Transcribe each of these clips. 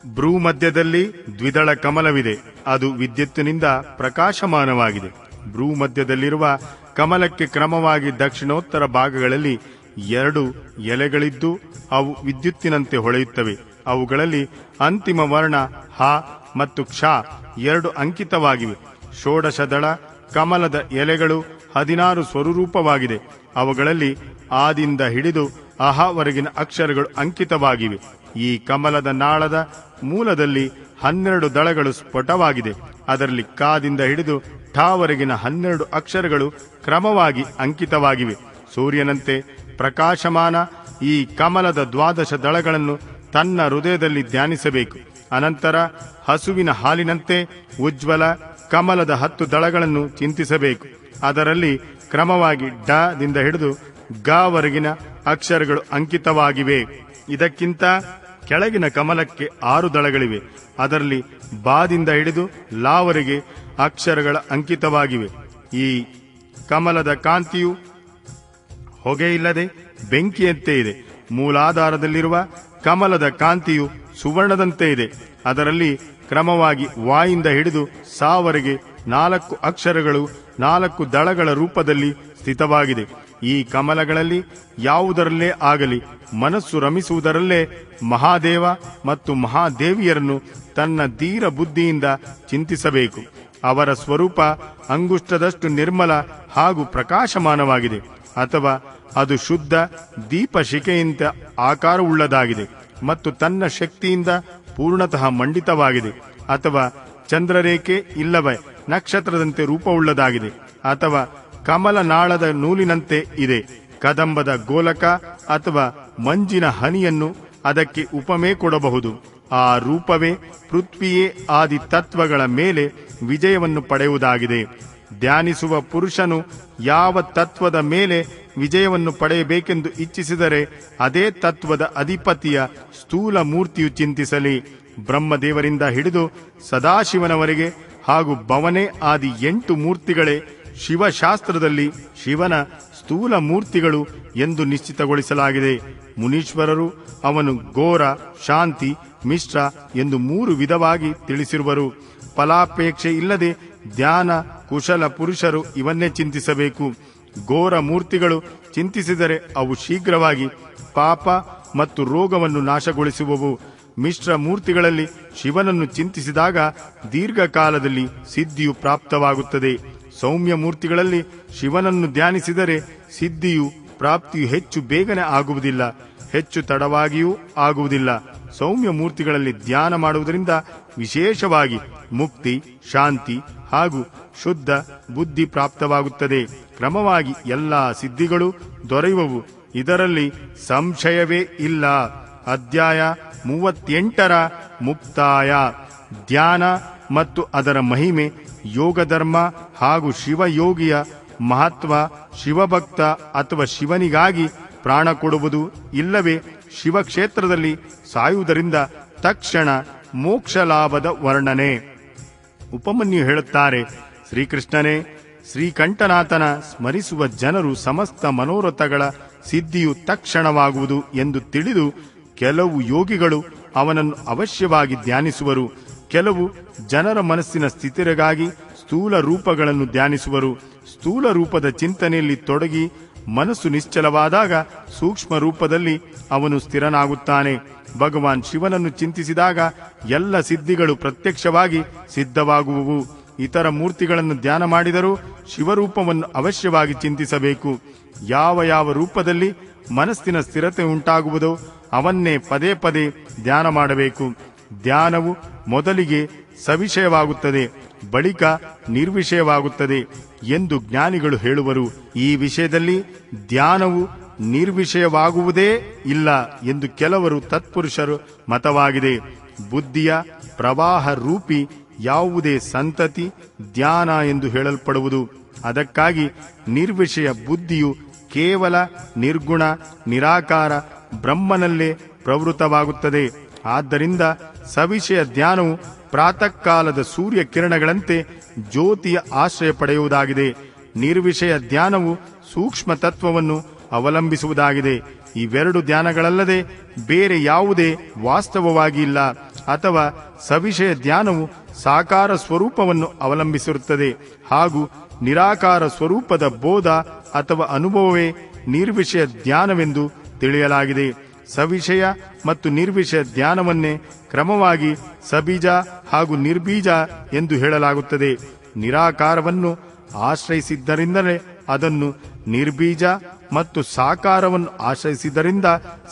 ಭ್ರೂ ಮಧ್ಯದಲ್ಲಿ ದ್ವಿದಳ ಕಮಲವಿದೆ. ಅದು ವಿದ್ಯುತ್ತಿನಿಂದ ಪ್ರಕಾಶಮಾನವಾಗಿದೆ. ಭ್ರೂ ಮಧ್ಯದಲ್ಲಿರುವ ಕಮಲಕ್ಕೆ ಕ್ರಮವಾಗಿ ದಕ್ಷಿಣೋತ್ತರ ಭಾಗಗಳಲ್ಲಿ 2 ಎಲೆಗಳಿದ್ದು ಅವು ವಿದ್ಯುತ್ತಿನಂತೆ ಹೊಳೆಯುತ್ತವೆ. ಅವುಗಳಲ್ಲಿ ಅಂತಿಮ ವರ್ಣ ಹ ಮತ್ತು ಕ್ಷ 2 ಅಂಕಿತವಾಗಿವೆ. ಷೋಡಶ ದಳ ಕಮಲದ ಎಲೆಗಳು 16 ಸ್ವರೂಪವಾಗಿದೆ. ಅವುಗಳಲ್ಲಿ ಆದಿಂದ ಹಿಡಿದು ಅಹವರೆಗಿನ ಅಕ್ಷರಗಳು ಅಂಕಿತವಾಗಿವೆ. ಈ ಕಮಲದ ನಾಳದ ಮೂಲದಲ್ಲಿ 12 ದಳಗಳು ಸ್ಫುಟವಾಗಿದೆ. ಅದರಲ್ಲಿ ಕಾದಿಂದ ಹಿಡಿದು ಠಾವರೆಗಿನ 12 ಅಕ್ಷರಗಳು ಕ್ರಮವಾಗಿ ಅಂಕಿತವಾಗಿವೆ. ಸೂರ್ಯನಂತೆ ಪ್ರಕಾಶಮಾನ ಈ ಕಮಲದ 12 ದಳಗಳನ್ನು ತನ್ನ ಹೃದಯದಲ್ಲಿ ಧ್ಯಾನಿಸಬೇಕು. ಅನಂತರ ಹಸುವಿನ ಹಾಲಿನಂತೆ ಉಜ್ವಲ ಕಮಲದ 10 ದಳಗಳನ್ನು ಚಿಂತಿಸಬೇಕು. ಅದರಲ್ಲಿ ಕ್ರಮವಾಗಿ ಡ ದಿಂದ ಹಿಡಿದು ಗ ವರೆಗಿನ ಅಕ್ಷರಗಳು ಅಂಕಿತವಾಗಿವೆ. ಇದಕ್ಕಿಂತ ಕೆಳಗಿನ ಕಮಲಕ್ಕೆ 6 ದಳಗಳಿವೆ. ಅದರಲ್ಲಿ ಬಾದಿಂದ ಹಿಡಿದು ಲಾವರೆಗೆ ಅಕ್ಷರಗಳ ಅಂಕಿತವಾಗಿವೆ. ಈ ಕಮಲದ ಕಾಂತಿಯು ಹೊಗೆಯಿಲ್ಲದೆ ಬೆಂಕಿಯಂತೆ ಇದೆ. ಮೂಲಾಧಾರದಲ್ಲಿರುವ ಕಮಲದ ಕಾಂತಿಯು ಸುವರ್ಣದಂತೆ ಇದೆ. ಅದರಲ್ಲಿ ಕ್ರಮವಾಗಿ ವಾಯಿಂದ ಹಿಡಿದು ಸಾವರೆಗೆ 4 ಅಕ್ಷರಗಳು 4 ದಳಗಳ ರೂಪದಲ್ಲಿ ಸ್ಥಿತವಾಗಿದೆ. ಈ ಕಮಲಗಳಲ್ಲಿ ಯಾವುದರಲ್ಲೇ ಆಗಲಿ ಮನಸ್ಸು ರಮಿಸುವುದರಲ್ಲೇ ಮಹಾದೇವ ಮತ್ತು ಮಹಾದೇವಿಯರನ್ನು ತನ್ನ ಧೀರ ಬುದ್ಧಿಯಿಂದ ಚಿಂತಿಸಬೇಕು. ಅವರ ಸ್ವರೂಪ ಅಂಗುಷ್ಟದಷ್ಟು ನಿರ್ಮಲ ಹಾಗೂ ಪ್ರಕಾಶಮಾನವಾಗಿದೆ. ಅಥವಾ ಅದು ಶುದ್ಧ ದೀಪಶಿಖೆಯಿಂದ ಆಕಾರವುಳ್ಳದಾಗಿದೆ ಮತ್ತು ತನ್ನ ಶಕ್ತಿಯಿಂದ ಪೂರ್ಣತಃ ಮಂಡಿತವಾಗಿದೆ. ಅಥವಾ ಚಂದ್ರರೇಖೆ ಇಲ್ಲವೇ ನಕ್ಷತ್ರದಂತೆ ರೂಪವುಳ್ಳದಾಗಿದೆ. ಅಥವಾ ಕಮಲ ನಾಳದ ನೂಲಿನಂತೆ ಇದೆ. ಕದಂಬದ ಗೋಲಕ ಅಥವಾ ಮಂಜಿನ ಹನಿಯನ್ನು ಅದಕ್ಕೆ ಉಪಮೆ ಕೊಡಬಹುದು. ಆ ರೂಪವೇ ಪೃಥ್ವಿಯೇ ಆದಿ ತತ್ವಗಳ ಮೇಲೆ ವಿಜಯವನ್ನು ಪಡೆಯುವುದಾಗಿದೆ. ಧ್ಯಾನಿಸುವ ಪುರುಷನು ಯಾವ ತತ್ವದ ಮೇಲೆ ವಿಜಯವನ್ನು ಪಡೆಯಬೇಕೆಂದು ಇಚ್ಛಿಸಿದರೆ ಅದೇ ತತ್ವದ ಅಧಿಪತಿಯ ಸ್ಥೂಲ ಮೂರ್ತಿಯು ಚಿಂತಿಸಲಿ. ಬ್ರಹ್ಮದೇವರಿಂದ ಹಿಡಿದು ಸದಾಶಿವನವರೆಗೆ ಹಾಗೂ ಭವನೇ ಆದಿ 8 ಮೂರ್ತಿಗಳೇ ಶಿವಶಾಸ್ತ್ರದಲ್ಲಿ ಶಿವನ ಸ್ಥೂಲ ಮೂರ್ತಿಗಳು ಎಂದು ನಿಶ್ಚಿತಗೊಳಿಸಲಾಗಿದೆ. ಮುನೀಶ್ವರರು ಅವನು ಘೋರ, ಶಾಂತಿ, ಮಿಶ್ರ ಎಂದು 3 ವಿಧವಾಗಿ ತಿಳಿಸಿರುವರು. ಫಲಾಪೇಕ್ಷೆ ಇಲ್ಲದೆ ಧ್ಯಾನ ಕುಶಲ ಪುರುಷರು ಇವನ್ನೇ ಚಿಂತಿಸಬೇಕು. ಘೋರ ಮೂರ್ತಿಗಳು ಚಿಂತಿಸಿದರೆ ಅವು ಶೀಘ್ರವಾಗಿ ಪಾಪ ಮತ್ತು ರೋಗವನ್ನು ನಾಶಗೊಳಿಸುವವು. ಮಿಶ್ರ ಮೂರ್ತಿಗಳಲ್ಲಿ ಶಿವನನ್ನು ಚಿಂತಿಸಿದಾಗ ದೀರ್ಘಕಾಲದಲ್ಲಿ ಸಿದ್ಧಿಯು ಪ್ರಾಪ್ತವಾಗುತ್ತದೆ. ಸೌಮ್ಯ ಮೂರ್ತಿಗಳಲ್ಲಿ ಶಿವನನ್ನು ಧ್ಯಾನಿಸಿದರೆ ಸಿದ್ಧಿಯು ಪ್ರಾಪ್ತಿಯು ಹೆಚ್ಚು ಬೇಗನೆ ಆಗುವುದಿಲ್ಲ, ಹೆಚ್ಚು ತಡವಾಗಿಯೂ ಆಗುವುದಿಲ್ಲ. ಸೌಮ್ಯ ಮೂರ್ತಿಗಳಲ್ಲಿ ಧ್ಯಾನ ಮಾಡುವುದರಿಂದ ವಿಶೇಷವಾಗಿ ಮುಕ್ತಿ, ಶಾಂತಿ ಹಾಗೂ ಶುದ್ಧ ಬುದ್ಧಿ ಪ್ರಾಪ್ತವಾಗುತ್ತದೆ. ಕ್ರಮವಾಗಿ ಎಲ್ಲಾ ಸಿದ್ಧಿಗಳು ದೊರೆಯುವವು. ಇದರಲ್ಲಿ ಸಂಶಯವೇ ಇಲ್ಲ. ಅಧ್ಯಾಯ 38ರ ಮುಕ್ತಾಯ. ಧ್ಯಾನ ಮತ್ತು ಅದರ ಮಹಿಮೆ, ಯೋಗಧರ್ಮ ಹಾಗೂ ಶಿವಯೋಗಿಯ ಮಹತ್ವ. ಶಿವಭಕ್ತ ಅಥವಾ ಶಿವನಿಗಾಗಿ ಪ್ರಾಣ ಕೊಡುವುದು ಇಲ್ಲವೇ ಶಿವಕ್ಷೇತ್ರದಲ್ಲಿ ಸಾಯುವುದರಿಂದ ತಕ್ಷಣ ಮೋಕ್ಷ ಲಾಭದ ವರ್ಣನೆ. ಉಪಮನ್ಯು ಹೇಳುತ್ತಾರೆ, ಶ್ರೀಕೃಷ್ಣನೇ, ಶ್ರೀಕಂಠನಾಥನ ಸ್ಮರಿಸುವ ಜನರು ಸಮಸ್ತ ಮನೋರಥಗಳ ಸಿದ್ಧಿಯು ತಕ್ಷಣವಾಗುವುದು ಎಂದು ತಿಳಿದು ಕೆಲವು ಯೋಗಿಗಳು ಅವನನ್ನು ಅವಶ್ಯವಾಗಿ ಧ್ಯಾನಿಸುವರು. ಕೆಲವು ಜನರ ಮನಸ್ಸಿನ ಸ್ಥಿತಿಗಾಗಿ ಸ್ಥೂಲ ರೂಪಗಳನ್ನು ಧ್ಯಾನಿಸುವರು. ಸ್ಥೂಲ ರೂಪದ ಚಿಂತನೆಯಲ್ಲಿ ತೊಡಗಿ ಮನಸ್ಸು ನಿಶ್ಚಲವಾದಾಗ ಸೂಕ್ಷ್ಮ ರೂಪದಲ್ಲಿ ಅವನು ಸ್ಥಿರನಾಗುತ್ತಾನೆ. ಭಗವಾನ್ ಶಿವನನ್ನು ಚಿಂತಿಸಿದಾಗ ಎಲ್ಲ ಸಿದ್ಧಿಗಳು ಪ್ರತ್ಯಕ್ಷವಾಗಿ ಸಿದ್ಧವಾಗುವುವು. ಇತರ ಮೂರ್ತಿಗಳನ್ನು ಧ್ಯಾನ ಮಾಡಿದರೂ ಶಿವರೂಪವನ್ನು ಅವಶ್ಯವಾಗಿ ಚಿಂತಿಸಬೇಕು. ಯಾವ ಯಾವ ರೂಪದಲ್ಲಿ ಮನಸ್ಸಿನ ಸ್ಥಿರತೆ ಉಂಟಾಗುವುದೋ ಅವನ್ನೇ ಪದೇ ಪದೇ ಧ್ಯಾನ ಮಾಡಬೇಕು. ಧ್ಯಾನವು ಮೊದಲಿಗೆ ಸವಿಷಯವಾಗುತ್ತದೆ, ಬಳಿಕ ನಿರ್ವಿಷಯವಾಗುತ್ತದೆ ಎಂದು ಜ್ಞಾನಿಗಳು ಹೇಳುವರು. ಈ ವಿಷಯದಲ್ಲಿ ಧ್ಯಾನವು ನಿರ್ವಿಷಯವಾಗುವುದೇ ಇಲ್ಲ ಎಂದು ಕೆಲವರು ತತ್ಪುರುಷರು ಮತವಾಗಿದೆ. ಬುದ್ಧಿಯ ಪ್ರವಾಹ ರೂಪಿ ಯಾವುದೇ ಸಂತತಿ ಧ್ಯಾನ ಎಂದು ಹೇಳಲ್ಪಡುವುದು. ಅದಕ್ಕಾಗಿ ನಿರ್ವಿಷಯ ಬುದ್ಧಿಯು ಕೇವಲ ನಿರ್ಗುಣ ನಿರಾಕಾರ ಬ್ರಹ್ಮನಲ್ಲೇ ಪ್ರವೃತ್ತವಾಗುತ್ತದೆ. ಆದ್ದರಿಂದ ಸವಿಷಯ ಧ್ಯಾನವು ಪ್ರಾತಃ ಕಾಲದ ಸೂರ್ಯ ಕಿರಣಗಳಂತೆ ಜ್ಯೋತಿಯ ಆಶ್ರಯ ಪಡೆಯುವುದಾಗಿದೆ. ನಿರ್ವಿಷಯ ಧ್ಯಾನವು ಸೂಕ್ಷ್ಮ ತತ್ವವನ್ನು ಅವಲಂಬಿಸುವುದಾಗಿದೆ. ಇವೆರಡು ಧ್ಯಾನಗಳಲ್ಲದೆ ಬೇರೆ ಯಾವುದೇ ವಾಸ್ತವವಾಗಿ ಇಲ್ಲ. ಅಥವಾ ಸವಿಷಯ ಧ್ಯಾನವು ಸಾಕಾರ ಸ್ವರೂಪವನ್ನು ಅವಲಂಬಿಸಿರುತ್ತದೆ ಹಾಗೂ ನಿರಾಕಾರ ಸ್ವರೂಪದ ಬೋಧ ಅಥವಾ ಅನುಭವವೇ ನಿರ್ವಿಷಯ ಧ್ಯಾನವೆಂದು ತಿಳಿಯಲಾಗಿದೆ. ಸವಿಷಯ ಮತ್ತು ನಿರ್ವಿಷಯ ಧ್ಯಾನವನ್ನೇ ಕ್ರಮವಾಗಿ ಸಬೀಜ ಹಾಗೂ ನಿರ್ಬೀಜ ಎಂದು ಹೇಳಲಾಗುತ್ತದೆ. ನಿರಾಕಾರವನ್ನು ಆಶ್ರಯಿಸಿದ್ದರಿಂದಲೇ ಅದನ್ನು ನಿರ್ಬೀಜ ಮತ್ತು ಸಾಕಾರವನ್ನು ಆಶ್ರಯಿಸಿದ್ದರಿಂದ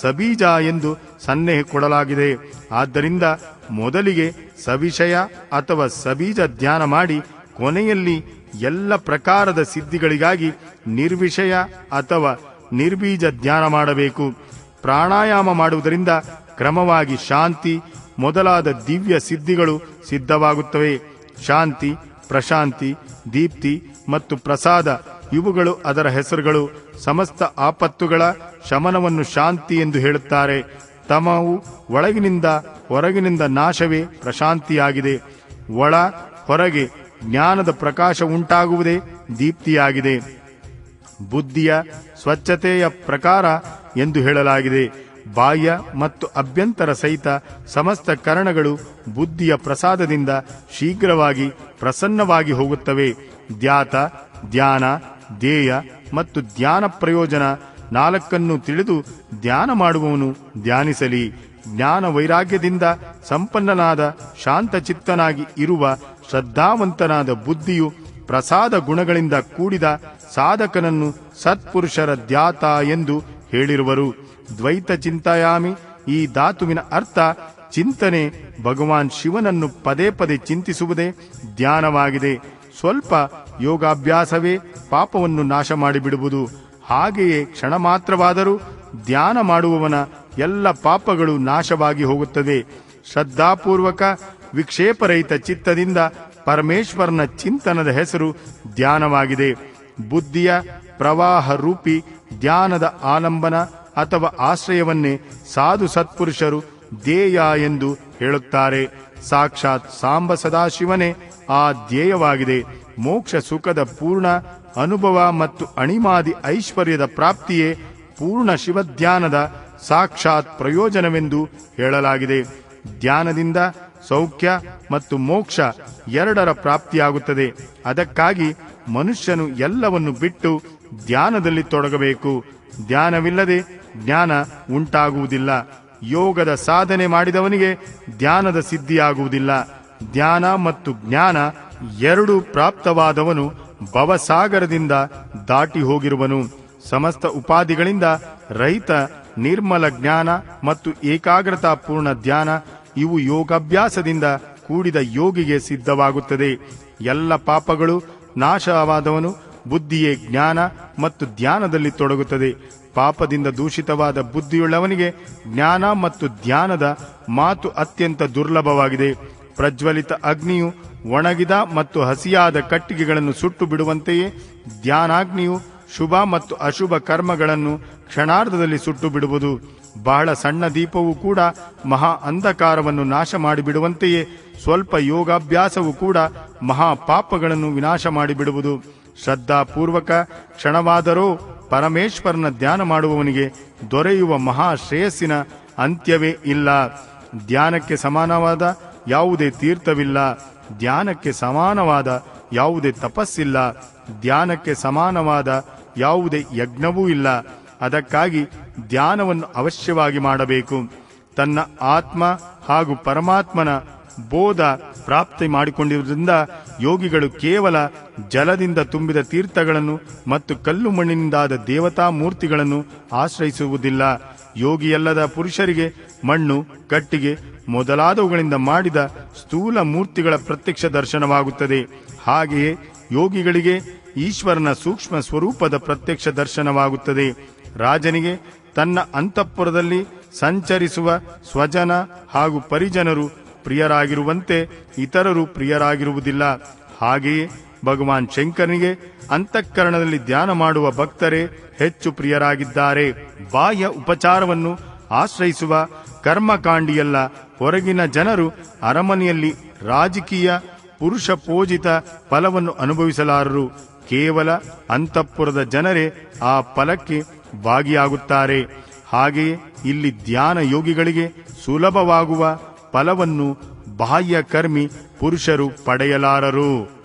ಸಬೀಜ ಎಂದು ಸನ್ನೆ ಕೊಡಲಾಗಿದೆ. ಆದ್ದರಿಂದ ಮೊದಲಿಗೆ ಸವಿಷಯ ಅಥವಾ ಸಬೀಜ ಧ್ಯಾನ ಮಾಡಿ ಕೊನೆಯಲ್ಲಿ ಎಲ್ಲ ಪ್ರಕಾರದ ಸಿದ್ಧಿಗಳಿಗಾಗಿ ನಿರ್ವಿಷಯ ಅಥವಾ ನಿರ್ಬೀಜ ಧ್ಯಾನ ಮಾಡಬೇಕು. ಪ್ರಾಣಾಯಾಮ ಮಾಡುವುದರಿಂದ ಕ್ರಮವಾಗಿ ಶಾಂತಿ ಮೊದಲಾದ ದಿವ್ಯ ಸಿದ್ಧಿಗಳು ಸಿದ್ಧವಾಗುತ್ತವೆ. ಶಾಂತಿ, ಪ್ರಶಾಂತಿ, ದೀಪ್ತಿ ಮತ್ತು ಪ್ರಸಾದ ಇವುಗಳು ಅದರ ಹೆಸರುಗಳು. ಸಮಸ್ತ ಆಪತ್ತುಗಳ ಶಮನವನ್ನು ಶಾಂತಿ ಎಂದು ಹೇಳುತ್ತಾರೆ. ತಮವು ಒಳಗಿನಿಂದ ಹೊರಗಿನಿಂದ ನಾಶವೇ ಪ್ರಶಾಂತಿಯಾಗಿದೆ. ಒಳ ಹೊರಗೆ ಜ್ಞಾನದ ಪ್ರಕಾಶ ಉಂಟಾಗುವುದೇ ದೀಪ್ತಿಯಾಗಿದೆ. ಬುದ್ಧಿಯ ಸ್ವಚ್ಛತೆಯ ಪ್ರಕಾರ ಎಂದು ಹೇಳಲಾಗಿದೆ. ಬಾಹ್ಯ ಮತ್ತು ಅಭ್ಯಂತರ ಸಹಿತ ಸಮಸ್ತ ಕರಣಗಳು ಬುದ್ಧಿಯ ಪ್ರಸಾದದಿಂದ ಶೀಘ್ರವಾಗಿ ಪ್ರಸನ್ನವಾಗಿ ಹೋಗುತ್ತವೆ. ಧ್ಯಾತ, ಧ್ಯಾನ, ಧ್ಯೇಯ ಮತ್ತು ಧ್ಯಾನ ಪ್ರಯೋಜನ ನಾಲ್ಕನ್ನು ತಿಳಿದು ಧ್ಯಾನ ಮಾಡುವವನು ಧ್ಯಾನಿಸಲಿ. ಜ್ಞಾನ ವೈರಾಗ್ಯದಿಂದ ಸಂಪನ್ನನಾದ ಶಾಂತಚಿತ್ತನಾಗಿ ಇರುವ ಶ್ರದ್ಧಾವಂತನಾದ ಬುದ್ಧಿಯು ಪ್ರಸಾದ ಗುಣಗಳಿಂದ ಕೂಡಿದ ಸಾಧಕನನ್ನು ಸತ್ಪುರುಷರ ಧ್ಯಾತ ಎಂದು ಹೇಳಿರುವರು. ದ್ವೈತ ಚಿಂತಾಯಾಮಿ ಈ ಧಾತುವಿನ ಅರ್ಥ ಚಿಂತನೆ. ಭಗವಾನ್ ಶಿವನನ್ನು ಪದೇ ಪದೇ ಚಿಂತಿಸುವುದೇ ಧ್ಯಾನವಾಗಿದೆ. ಸ್ವಲ್ಪ ಯೋಗಾಭ್ಯಾಸವೇ ಪಾಪವನ್ನು ನಾಶ ಮಾಡಿಬಿಡುವುದು. ಹಾಗೆಯೇ ಕ್ಷಣ ಮಾತ್ರವಾದರೂ ಧ್ಯಾನ ಮಾಡುವವನ ಎಲ್ಲ ಪಾಪಗಳು ನಾಶವಾಗಿ ಹೋಗುತ್ತದೆ. ಶ್ರದ್ಧಾಪೂರ್ವಕ ವಿಕ್ಷೇಪರಹಿತ ಚಿತ್ತದಿಂದ ಪರಮೇಶ್ವರನ ಚಿಂತನದ ಹೆಸರು ಧ್ಯಾನವಾಗಿದೆ. ಬುದ್ಧಿಯ ಪ್ರವಾಹ ರೂಪಿ ಧ್ಯಾನದ ಆಲಂಬನ ಅಥವಾ ಆಶ್ರಯವನ್ನೇ ಸಾಧು ಸತ್ಪುರುಷರು ಧ್ಯೇಯ ಎಂದು ಹೇಳುತ್ತಾರೆ. ಸಾಕ್ಷಾತ್ ಸಾಂಬ ಸದಾಶಿವನೇ ಆ ಧ್ಯೇಯವಾಗಿದೆ. ಮೋಕ್ಷ ಸುಖದ ಪೂರ್ಣ ಅನುಭವ ಮತ್ತು ಅಣಿಮಾದಿ ಐಶ್ವರ್ಯದ ಪ್ರಾಪ್ತಿಯೇ ಪೂರ್ಣ ಶಿವಧ್ಯಾನದ ಸಾಕ್ಷಾತ್ ಪ್ರಯೋಜನವೆಂದು ಹೇಳಲಾಗಿದೆ. ಧ್ಯಾನದಿಂದ ಸೌಖ್ಯ ಮತ್ತು ಮೋಕ್ಷ ಎರಡರ ಪ್ರಾಪ್ತಿಯಾಗುತ್ತದೆ. ಅದಕ್ಕಾಗಿ ಮನುಷ್ಯನು ಎಲ್ಲವನ್ನು ಬಿಟ್ಟು ಧ್ಯಾನದಲ್ಲಿ ತೊಡಗಬೇಕು. ಧ್ಯಾನವಿಲ್ಲದೆ ಜ್ಞಾನ ಉಂಟಾಗುವುದಿಲ್ಲ. ಯೋಗದ ಸಾಧನೆ ಮಾಡಿದವನಿಗೆ ಧ್ಯಾನದ ಸಿದ್ಧಿಯಾಗುವುದಿಲ್ಲ. ಧ್ಯಾನ ಮತ್ತು ಜ್ಞಾನ ಎರಡೂ ಪ್ರಾಪ್ತವಾದವನು ಭವಸಾಗರದಿಂದ ದಾಟಿ ಹೋಗಿರುವನು. ಸಮಸ್ತ ಉಪಾಧಿಗಳಿಂದ ರಹಿತ ನಿರ್ಮಲ ಜ್ಞಾನ ಮತ್ತು ಏಕಾಗ್ರತಾಪೂರ್ಣ ಧ್ಯಾನ ಇವು ಯೋಗಾಭ್ಯಾಸದಿಂದ ಕೂಡಿದ ಯೋಗಿಗೆ ಸಿದ್ಧವಾಗುತ್ತದೆ. ಎಲ್ಲ ಪಾಪಗಳು ನಾಶವಾದವನು ಬುದ್ಧಿಯೇ ಜ್ಞಾನ ಮತ್ತು ಧ್ಯಾನದಲ್ಲಿ ತೊಡಗುತ್ತದೆ. ಪಾಪದಿಂದ ದೂಷಿತವಾದ ಬುದ್ಧಿಯುಳ್ಳವನಿಗೆ ಜ್ಞಾನ ಮತ್ತು ಧ್ಯಾನದ ಮಾತು ಅತ್ಯಂತ ದುರ್ಲಭವಾಗಿದೆ. ಪ್ರಜ್ವಲಿತ ಅಗ್ನಿಯು ಒಣಗಿದ ಮತ್ತು ಹಸಿಯಾದ ಕಟ್ಟಿಗೆಗಳನ್ನು ಸುಟ್ಟು ಬಿಡುವಂತೆಯೇ ಧ್ಯಾನಾಗ್ನಿಯು ಶುಭ ಮತ್ತು ಅಶುಭ ಕರ್ಮಗಳನ್ನು ಕ್ಷಣಾರ್ಧದಲ್ಲಿ ಸುಟ್ಟು ಬಿಡುವುದು. ಬಹಳ ಸಣ್ಣ ದೀಪವೂ ಕೂಡ ಮಹಾ ಅಂಧಕಾರವನ್ನು ನಾಶ ಮಾಡಿಬಿಡುವಂತೆಯೇ ಸ್ವಲ್ಪ ಯೋಗಾಭ್ಯಾಸವೂ ಕೂಡ ಮಹಾ ಪಾಪಗಳನ್ನು ವಿನಾಶ ಮಾಡಿಬಿಡುವುದು. ಶ್ರದ್ಧಾಪೂರ್ವಕ ಕ್ಷಣವಾದರೂ ಪರಮೇಶ್ವರನ ಧ್ಯಾನ ಮಾಡುವವನಿಗೆ ದೊರೆಯುವ ಮಹಾ ಶ್ರೇಯಸ್ಸಿನ ಅಂತ್ಯವೇ ಇಲ್ಲ. ಧ್ಯಾನಕ್ಕೆ ಸಮಾನವಾದ ಯಾವುದೇ ತೀರ್ಥವಿಲ್ಲ. ಧ್ಯಾನಕ್ಕೆ ಸಮಾನವಾದ ಯಾವುದೇ ತಪಸ್ಸಿಲ್ಲ. ಧ್ಯಾನಕ್ಕೆ ಸಮಾನವಾದ ಯಾವುದೇ ಯಜ್ಞವೂ ಇಲ್ಲ. ಅದಕ್ಕಾಗಿ ಧ್ಯಾನವನ್ನು ಅವಶ್ಯವಾಗಿ ಮಾಡಬೇಕು. ತನ್ನ ಆತ್ಮ ಹಾಗೂ ಪರಮಾತ್ಮನ ಬೋಧ ಪ್ರಾಪ್ತಿ ಮಾಡಿಕೊಂಡಿರುವುದರಿಂದ ಯೋಗಿಗಳು ಕೇವಲ ಜಲದಿಂದ ತುಂಬಿದ ತೀರ್ಥಗಳನ್ನು ಮತ್ತು ಕಲ್ಲು ಮಣ್ಣಿನಿಂದಾದ ದೇವತಾ ಮೂರ್ತಿಗಳನ್ನು ಆಶ್ರಯಿಸುವುದಿಲ್ಲ. ಯೋಗಿಯಲ್ಲದ ಪುರುಷರಿಗೆ ಮಣ್ಣು, ಕಟ್ಟಿಗೆ ಮೊದಲಾದವುಗಳಿಂದ ಮಾಡಿದ ಸ್ಥೂಲ ಮೂರ್ತಿಗಳ ಪ್ರತ್ಯಕ್ಷ ದರ್ಶನವಾಗುತ್ತದೆ. ಹಾಗೆಯೇ ಯೋಗಿಗಳಿಗೆ ಈಶ್ವರನ ಸೂಕ್ಷ್ಮ ಸ್ವರೂಪದ ಪ್ರತ್ಯಕ್ಷ ದರ್ಶನವಾಗುತ್ತದೆ. ರಾಜನಿಗೆ ತನ್ನ ಅಂತಃಪುರದಲ್ಲಿ ಸಂಚರಿಸುವ ಸ್ವಜನ ಹಾಗೂ ಪರಿಜನರು ಪ್ರಿಯರಾಗಿರುವಂತೆ ಇತರರು ಪ್ರಿಯರಾಗಿರುವುದಿಲ್ಲ. ಹಾಗೆಯೇ ಭಗವಾನ್ ಶಂಕರನಿಗೆ ಅಂತಃಕರಣದಲ್ಲಿ ಧ್ಯಾನ ಮಾಡುವ ಭಕ್ತರೇ ಹೆಚ್ಚು ಪ್ರಿಯರಾಗಿದ್ದಾರೆ. ಬಾಹ್ಯ ಉಪಚಾರವನ್ನು ಆಶ್ರಯಿಸುವ ಕರ್ಮಕಾಂಡಿಯಲ್ಲ. ಹೊರಗಿನ ಜನರು ಅರಮನೆಯಲ್ಲಿ ರಾಜಕೀಯ ಪುರುಷ ಪೂಜಿತ ಫಲವನ್ನು ಅನುಭವಿಸಲಾರರು. ಕೇವಲ ಅಂತಃಪುರದ ಜನರೇ ಆ ಫಲಕ್ಕೆ ಭಾಗಿಯಾಗುತ್ತಾರೆ. ಹಾಗೆಯೇ ಇಲ್ಲಿ ಧ್ಯಾನ ಯೋಗಿಗಳಿಗೆ ಸುಲಭವಾಗುವ ಫಲವನ್ನು ಬಾಹ್ಯ ಕರ್ಮಿ ಪುರುಷರು ಪಡೆಯಲಾರರು.